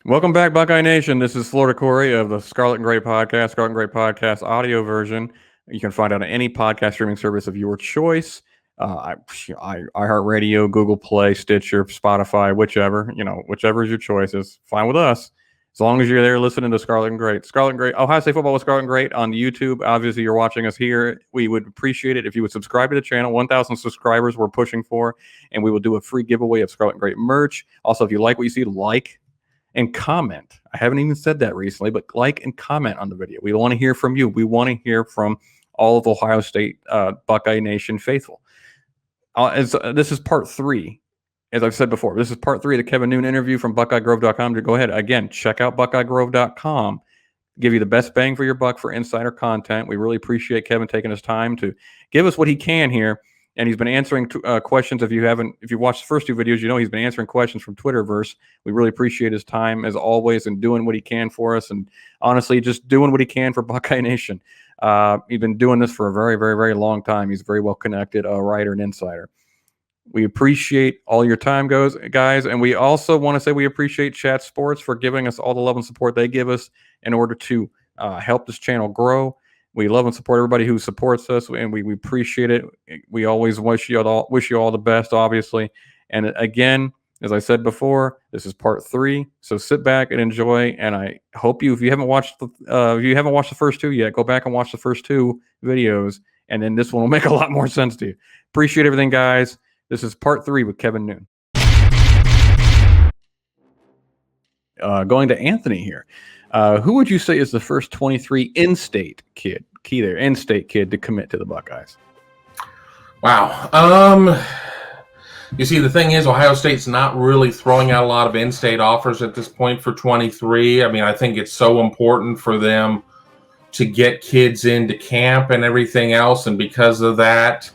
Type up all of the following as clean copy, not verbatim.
Welcome back, Buckeye Nation. This is Florida Corey of the Scarlet N Great podcast, Scarlet N Great podcast audio version. You can find it on any podcast streaming service of your choice. iHeartRadio, Google Play, Stitcher, Spotify, whichever is your choice is fine with us. As long as you're there listening to Scarlet N Great. Scarlet N Great, Ohio State Football with Scarlet N Great on YouTube. Obviously, you're watching us here. We would appreciate it if you would subscribe to the channel. 1,000 subscribers we're pushing for, and we will do a free giveaway of Scarlet N Great merch. Also, if you like what you see, like and comment. I haven't even said that recently, but like and comment on the video. We want to hear from you. We want to hear from all of Ohio State Buckeye Nation faithful. This is part 3. As I've said before, this is part 3 of the Kevin Noon interview from BuckeyeGrove.com. To go ahead, again, check out BuckeyeGrove.com. Give you the best bang for your buck for insider content. We really appreciate Kevin taking his time to give us what he can here. And he's been answering questions. If you watched the first 2 videos, you know he's been answering questions from Twitterverse. We really appreciate his time as always and doing what he can for us. And honestly, just doing what he can for Buckeye Nation. He's been doing this for a very, very, very long time. He's very well connected, a writer and insider. We appreciate all your time, guys. And we also want to say we appreciate Chat Sports for giving us all the love and support they give us in order to help this channel grow. We love and support everybody who supports us, and we appreciate it. We always wish you all the best, obviously. And again, as I said before, this is part 3. So sit back and enjoy. And I hope if you haven't watched the first 2 yet, go back and watch the first 2 videos, and then this one will make a lot more sense to you. Appreciate everything, guys. This is part 3 with Kevin Noon. Going to Anthony here. Who would you say is the first 23 in-state kid to commit to the Buckeyes? Wow. You see, the thing is, Ohio State's not really throwing out a lot of in-state offers at this point for 23. I mean, I think it's so important for them to get kids into camp and everything else. And because of that,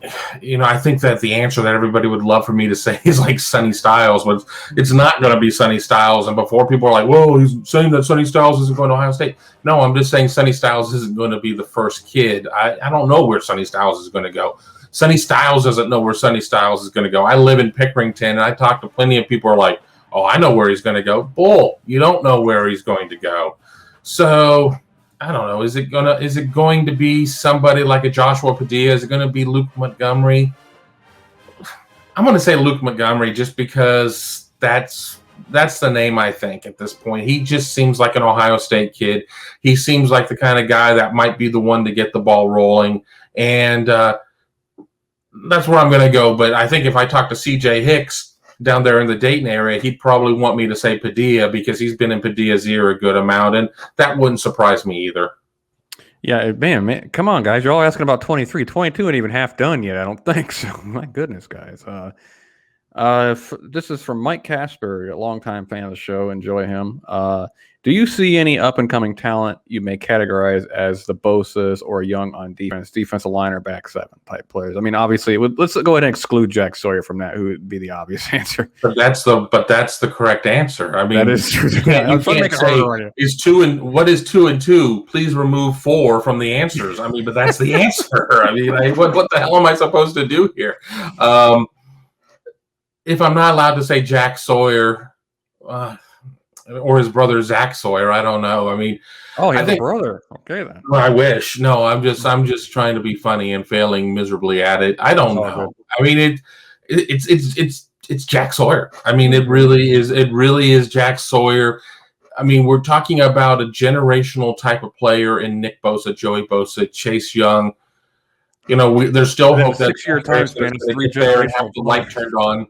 I think that the answer that everybody would love for me to say is like Sonny Styles, but it's not going to be Sonny Styles. And before people are like, whoa, he's saying that Sonny Styles isn't going to Ohio State. No, I'm just saying Sonny Styles isn't going to be the first kid. I don't know where Sonny Styles is going to go. Sonny Styles doesn't know where Sonny Styles is going to go. I live in Pickerington, and I talk to plenty of people who are like, oh, I know where he's going to go. Bull, you don't know where he's going to go. So I don't know. Is it going to be somebody like a Joshua Padilla? Is it going to be Luke Montgomery? I'm going to say Luke Montgomery just because that's the name I think at this point. He just seems like an Ohio State kid. He seems like the kind of guy that might be the one to get the ball rolling. And that's where I'm going to go. But I think if I talk to CJ Hicks down there in the Dayton area, he'd probably want me to say Padilla because he's been in Padilla's ear a good amount, and that wouldn't surprise me either. Yeah, man, come on, guys. You're all asking about 23. 22 ain't even half done yet, I don't think so. My goodness, guys. This is from Mike Casper, a longtime fan of the show. Enjoy him. Do you see any up-and-coming talent you may categorize as the Bosas or young on defensive line or back 7 type players? I mean, obviously, let's go ahead and exclude Jack Sawyer from that, who would be the obvious answer. But that's the correct answer. I mean, that is true. You can't say is 2 and what is 2 and 2? Please remove 4 from the answers. I mean, but that's the answer. I mean, what the hell am I supposed to do here? If I'm not allowed to say Jack Sawyer. Or his brother Zach Sawyer, I don't know. I mean, he has a brother. Okay, then. I wish. No, I'm just trying to be funny and failing miserably at it. I don't know. Good. I mean, it's Jack Sawyer. I mean, it really is Jack Sawyer. I mean, we're talking about a generational type of player in Nick Bosa, Joey Bosa, Chase Young. There's still hope that 6-year time span is 3 generations have the light turned on.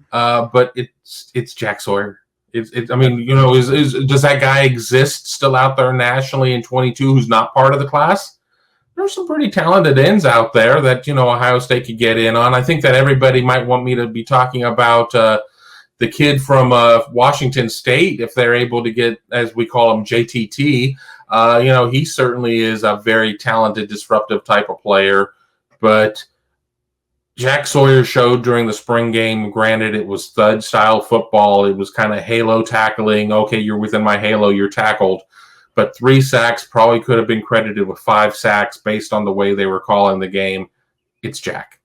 But it's Jack Sawyer. Does that guy exist still out there nationally in 22 who's not part of the class? There's some pretty talented ends out there that, Ohio State could get in on. I think that everybody might want me to be talking about the kid from Washington State, if they're able to get, as we call him, JTT. He certainly is a very talented, disruptive type of player. But Jack Sawyer showed during the spring game, granted it was thud-style football. It was kind of halo tackling. Okay, you're within my halo, you're tackled. But 3 sacks probably could have been credited with 5 sacks based on the way they were calling the game. It's Jack.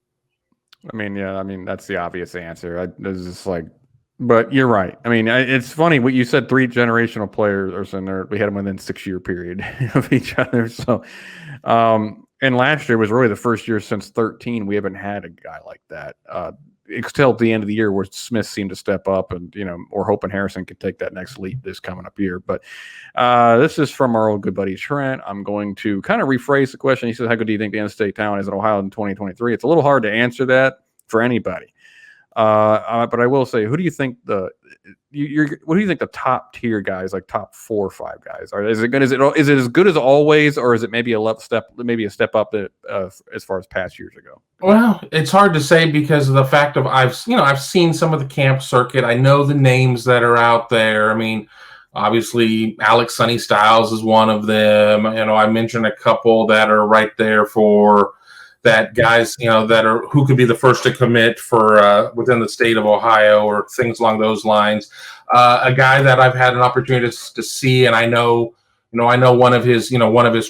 I mean, that's the obvious answer. It's just like, But you're right. I mean, it's funny what you said. 3 generational players in there. We had them within 6-year period of each other. So, and last year was really the first year since 13 we haven't had a guy like that. Until the end of the year, where Smith seemed to step up, and we're hoping Harrison could take that next leap this coming up year. But this is from our old good buddy Trent. I'm going to kind of rephrase the question. He says, "How good do you think the in-state talent is in Ohio in 2023?" It's a little hard to answer that for anybody. But I will say, who do you think what do you think the top tier guys, like top 4 or 5 guys, are? Is it good? Is it as good as always, or is it maybe a step up as far as past years ago? Well, it's hard to say because of the fact of I've seen some of the camp circuit. I know the names that are out there. I mean, obviously Alex Sunny Styles is one of them. I mentioned a couple that are right there for that guys, that are who could be the first to commit for within the state of Ohio or things along those lines. A guy that I've had an opportunity to see, and I know one of his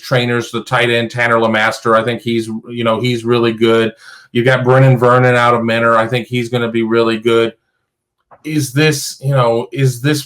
trainers, the tight end Tanner Lamaster. I think he's really good. You got Brennan Vernon out of Mentor. I think he's going to be really good. Is this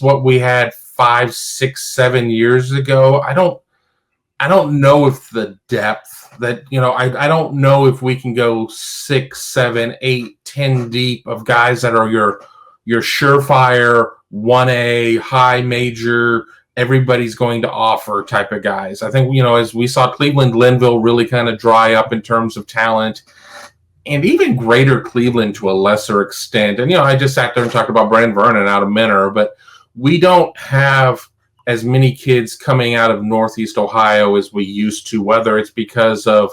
what we had 5, 6, 7 years ago? I don't know if the depth that, I don't know if we can go 6, 7, 8, 10 deep of guys that are your surefire 1A high major, everybody's going to offer type of guys. I think, as we saw Cleveland, Glenville really kind of dry up in terms of talent, and even greater Cleveland to a lesser extent. And, I just sat there and talked about Brennan Vernon out of Mentor, but we don't have as many kids coming out of Northeast Ohio as we used to, whether it's because of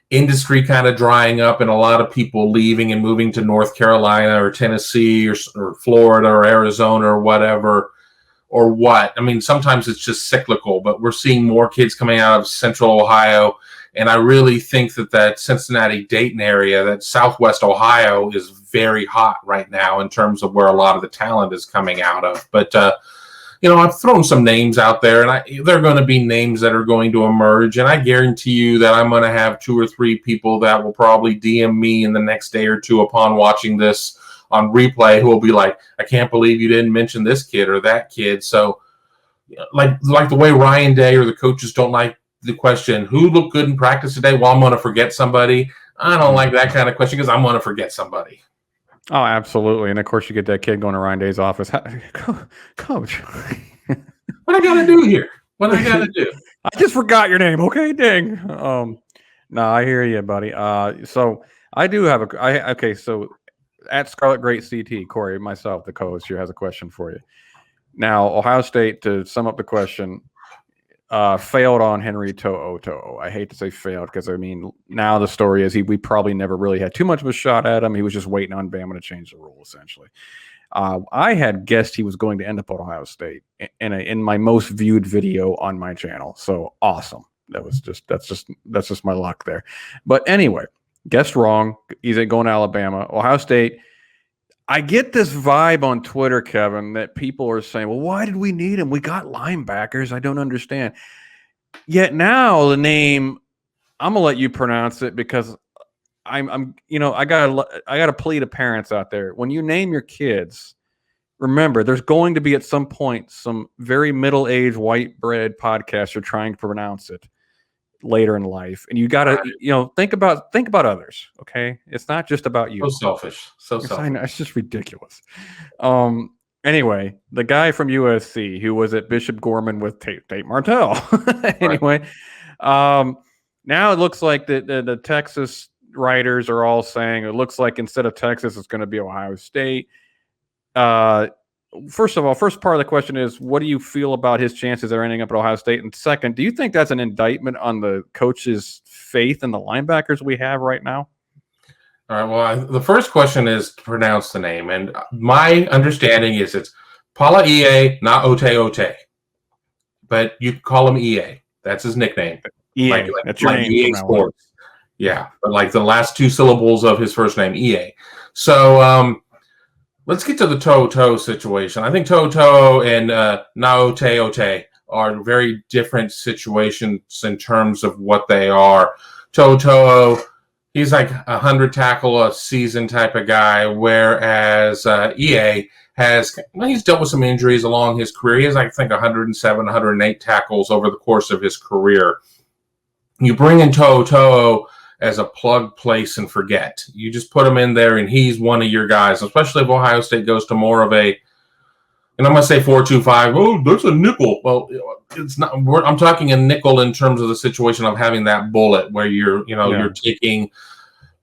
industry kind of drying up and a lot of people leaving and moving to North Carolina or Tennessee or Florida or Arizona or whatever, or what. I mean, sometimes it's just cyclical, but we're seeing more kids coming out of Central Ohio. And I really think that Cincinnati-Dayton area, that Southwest Ohio, is very hot right now in terms of where a lot of the talent is coming out of. But, I've thrown some names out there, and they're going to be names that are going to emerge. And I guarantee you that I'm going to have 2 or 3 people that will probably DM me in the next day or two upon watching this on replay who will be like, "I can't believe you didn't mention this kid or that kid." So, like the way Ryan Day or the coaches don't like the question, "Who looked good in practice today?" Well, I'm going to forget somebody. I don't like that kind of question because I'm going to forget somebody. Oh, absolutely. And of course, you get that kid going to Ryan Day's office. Coach, what I got to do here? What I got to do? I just forgot your name. Okay, dang. No, I hear you, buddy. So I do have so at Scarlet Great CT, Corey, myself, the co-host here, has a question for you. Now, Ohio State, to sum up the question, failed on Henry To'o. I hate to say failed because, I mean, now the story is we probably never really had too much of a shot at him. He was just waiting on Bama to change the rule, essentially. I had guessed he was going to end up at Ohio State in my most viewed video on my channel. So awesome. That's just my luck there. But anyway, guessed wrong. He's going to Alabama. Ohio State. I get this vibe on Twitter, Kevin, that people are saying, "Well, why did we need him? We got linebackers." I don't understand. Yet now the name, I'm gonna let you pronounce it because I gotta plead to parents out there. When you name your kids, remember there's going to be at some point some very middle-aged white bread podcaster trying to pronounce it later in life, and you gotta think about others. Okay, it's not just about you. So selfish. It's just ridiculous. Anyway, the guy from USC who was at Bishop Gorman with Tate Martell. Anyway, now it looks like the Texas writers are all saying it looks like instead of Texas, it's going to be Ohio State. First of all, first part of the question is, what do you feel about his chances of ending up at Ohio State? And second, do you think that's an indictment on the coach's faith in the linebackers we have right now? All right. Well, the first question is to pronounce the name. And my understanding is it's Paula EA, not Ote. But you call him EA. That's his nickname. EA. That's your name. EA Sports. Yeah. But like the last 2 syllables of his first name, EA. So, let's get to the Toto situation. I think Toto and Naote are very different situations in terms of what they are. Toto, he's like 100 tackle a season type of guy, whereas EA he's dealt with some injuries along his career. He has, I think, 107, 108 tackles over the course of his career. You bring in To'o as a plug, place, and forget. You just put him in there, and he's one of your guys, especially if Ohio State goes to more of a, and I'm going to say 4-2-5. Oh, there's a nickel. Well, it's not. I'm talking a nickel in terms of the situation of having that bullet where you're taking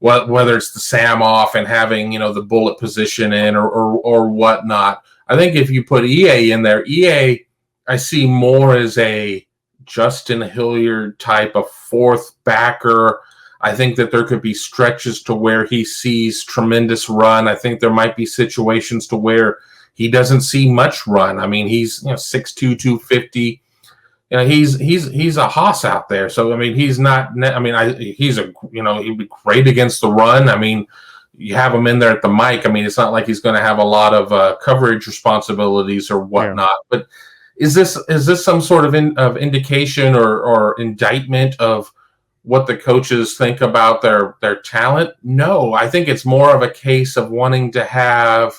whether it's the Sam off and having the bullet position in or whatnot. I think if you put EA in there, EA I see more as a Justin Hilliard type of fourth backer. I think that there could be stretches to where he sees tremendous run. I think there might be situations to where he doesn't see much run. I mean, he's 6'2", 250. He's a hoss out there. So I mean, he's not. I mean, he'd be great against the run. I mean, you have him in there at the mic. I mean, it's not like he's going to have a lot of coverage responsibilities or whatnot. Yeah. But is this some sort of indication or indictment of what the coaches think about their talent? No, I think it's more of a case of wanting to have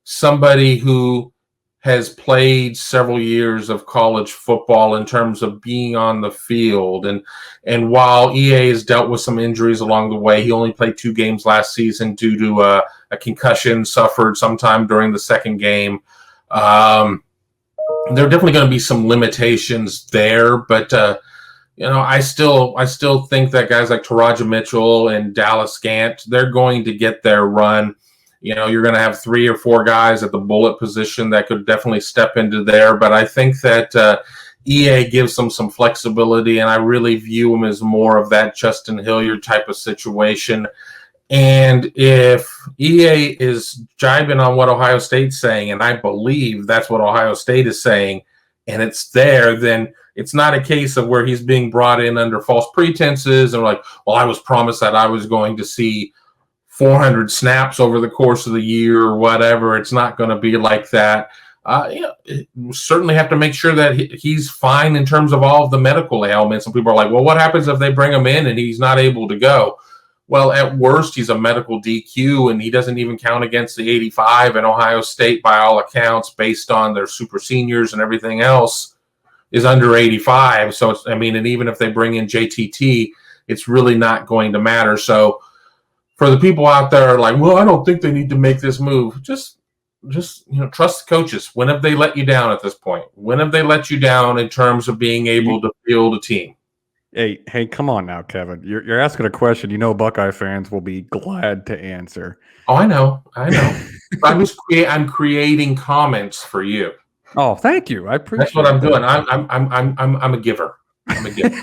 somebody who has played several years of college football in terms of being on the field. And while EA has dealt with some injuries along the way, he only played 2 games last season due to a concussion suffered sometime during the second game. There are definitely going to be some limitations there, but I still think that guys like Taraja Mitchell and Dallas Gant, they're going to get their run. You're going to have 3 or 4 guys at the bullet position that could definitely step into there. But I think that EA gives them some flexibility, and I really view him as more of that Justin Hilliard type of situation. And if EA is jibing on what Ohio State's saying, and I believe that's what Ohio State is saying, and it's there, then it's not a case of where he's being brought in under false pretenses and like, well, I was promised that I was going to see 400 snaps over the course of the year or whatever. It's not going to be like that. We certainly have to make sure that he's fine in terms of all of the medical ailments. And people are like, well, what happens if they bring him in and he's not able to go? Well, at worst, he's a medical DQ, and he doesn't even count against the 85. And Ohio State, by all accounts, based on their super seniors and everything else, is under 85. So, and even if they bring in JTT, it's really not going to matter. So, for the people out there like, well, I don't think they need to make this move. Just trust the coaches. When have they let you down at this point? When have they let you down in terms of being able to field a team? Hey, come on now, Kevin. You're asking a question Buckeye fans will be glad to answer. Oh, I know. I'm creating comments for you. Oh, thank you. I appreciate. That's what I'm doing. I'm a giver. I'm a giver.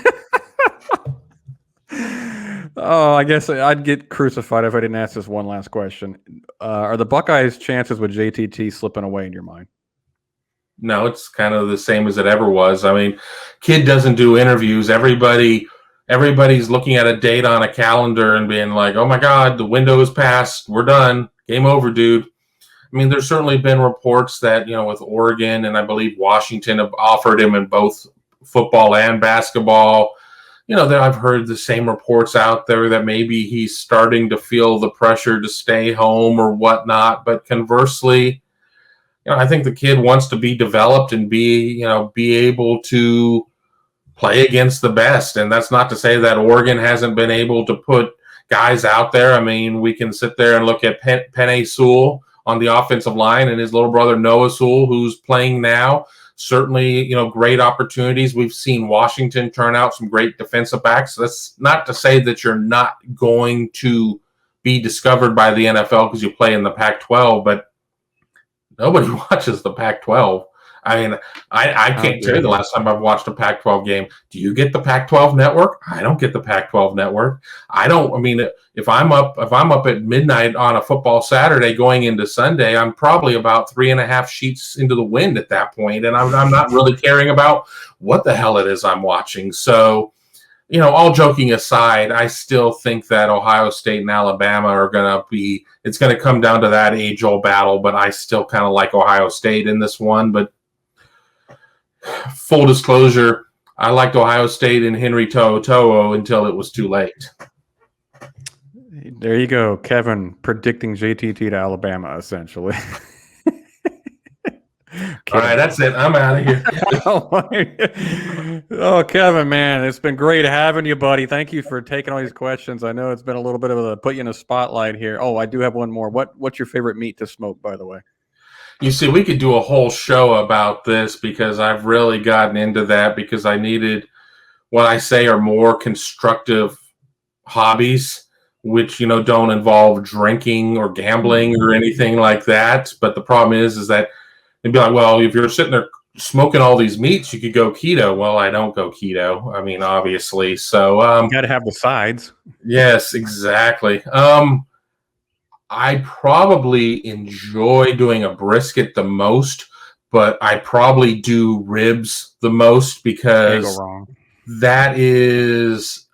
Oh, I guess I'd get crucified if I didn't ask this one last question. Are the Buckeyes' chances with JTT slipping away in your mind? No, it's kind of the same as it ever was. I mean, kid doesn't do interviews. Everybody's looking at a date on a calendar and being like, oh my God, the window is passed. We're done. Game over, dude. I mean, there's certainly been reports that, with Oregon and I believe Washington have offered him in both football and basketball. I've heard the same reports out there that maybe he's starting to feel the pressure to stay home or whatnot. But conversely, I think the kid wants to be developed and be able to play against the best. And that's not to say that Oregon hasn't been able to put guys out there. I mean, we can sit there and look at Penei Sewell on the offensive line and his little brother Noah Sewell, who's playing now. Certainly, great opportunities. We've seen Washington turn out some great defensive backs. That's not to say that you're not going to be discovered by the NFL because you play in the Pac-12, but nobody watches the Pac-12. I mean, I can't tell you the last time I've watched a Pac-12 game. Do you get the Pac-12 network? I don't get the Pac-12 network. If I'm up at midnight on a football Saturday going into Sunday, I'm probably about 3.5 sheets into the wind at that point, and I'm not really caring about what the hell it is I'm watching. So, all joking aside, I still think that Ohio State and Alabama are going to be – it's going to come down to that age-old battle, but I still kind of like Ohio State in this one. But full disclosure, I liked Ohio State and Henry To'o until it was too late. There you go, Kevin predicting JTT to Alabama, essentially. All right, that's it. I'm out of here. Oh, Kevin, man, it's been great having you, buddy. Thank you for taking all these questions. I know it's been a little bit of a put you in a spotlight here. Oh, I do have one more. What's your favorite meat to smoke, by the way? You see, we could do a whole show about this because I've really gotten into that because I needed what I say are more constructive hobbies, which, don't involve drinking or gambling or anything like that. But the problem is that they'd be like, well, if you're sitting there smoking all these meats, you could go keto. Well, I don't go keto. I mean, obviously. So you got to have the sides. Yes, exactly. I probably enjoy doing a brisket the most, but I probably do ribs the most because Can't go wrong. that is,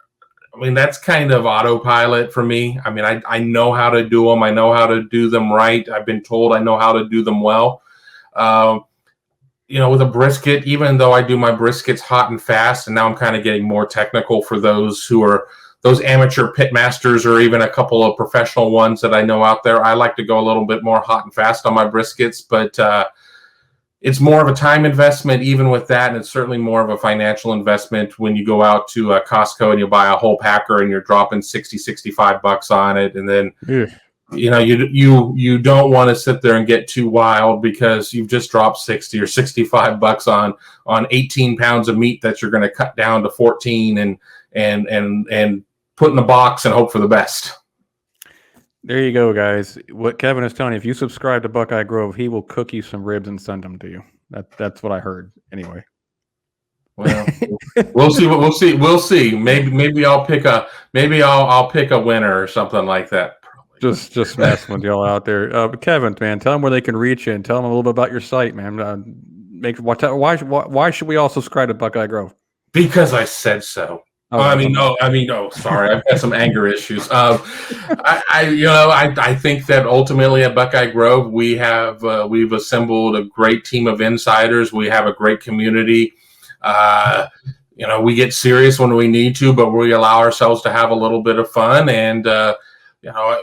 that's kind of autopilot for me. I know how to do them. I know how to do them right. I've been told I know how to do them well. With a brisket, even though I do my briskets hot and fast, and now I'm kind of getting more technical for those who are those amateur pit masters or even a couple of professional ones that I know out there. I like to go a little bit more hot and fast on my briskets, but it's more of a time investment even with that, and it's certainly more of a financial investment when you go out to Costco and you buy a whole packer and you're dropping $65 on it, and then you don't want to sit there and get too wild because you've just dropped $60 or $65 on 18 pounds of meat that you're going to cut down to 14 and put in the box and hope for the best. There you go, guys. What Kevin is telling you, if you subscribe to Buckeye Grove, he will cook you some ribs and send them to you. That's what I heard. Anyway. Well, we'll see. We'll see. Maybe I'll pick a winner or something like that. Just messing with y'all out there. Kevin, man, tell them where they can reach you and tell them a little bit about your site, man. Why should we all subscribe to Buckeye Grove? Because I said so. No, sorry. I've got some anger issues. I think that ultimately at Buckeye Grove, we've assembled a great team of insiders. We have a great community. We get serious when we need to, but we allow ourselves to have a little bit of fun. And,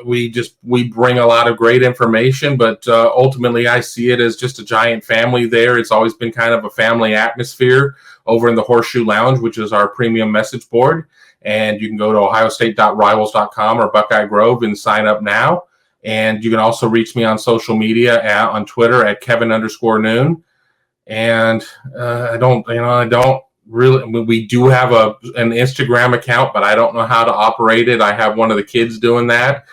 we bring a lot of great information, but ultimately I see it as just a giant family there. It's always been kind of a family atmosphere over in the Horseshoe Lounge, which is our premium message board. And you can go to ohiostate.rivals.com or Buckeye Grove and sign up now. And you can also reach me on social media on Twitter at Kevin_Noon. And I don't really, we do have an Instagram account, but I don't know how to operate it. I have one of the kids doing that,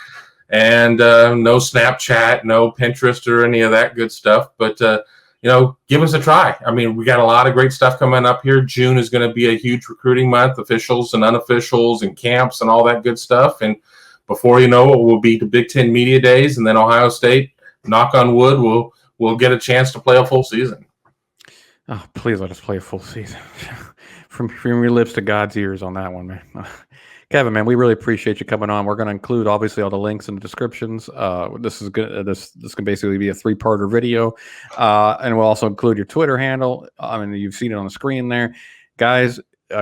and no Snapchat, no Pinterest or any of that good stuff. But, give us a try. We got a lot of great stuff coming up here. June is going to be a huge recruiting month, officials and unofficials and camps and all that good stuff. And before you know it, we'll be to Big Ten Media Days, and then Ohio State, knock on wood, we'll get a chance to play a full season. Oh, please let us play a full season. From your lips to God's ears on that one, man. Kevin, man, we really appreciate you coming on. We're going to include, obviously, all the links in the descriptions. This is good. This can basically be a 3-parter video, and we'll also include your Twitter handle. You've seen it on the screen there, guys.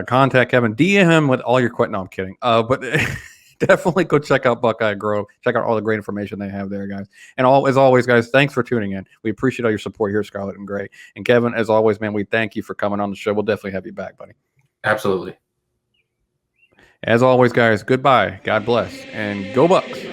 Contact Kevin, DM him with all your questions. No, I'm kidding. But definitely go check out Buckeye Grove. Check out all the great information they have there, guys. And as always, guys, thanks for tuning in. We appreciate all your support here at Scarlet N Great. And Kevin, as always, man, we thank you for coming on the show. We'll definitely have you back, buddy. Absolutely. As always, guys, goodbye. God bless. And go Bucks.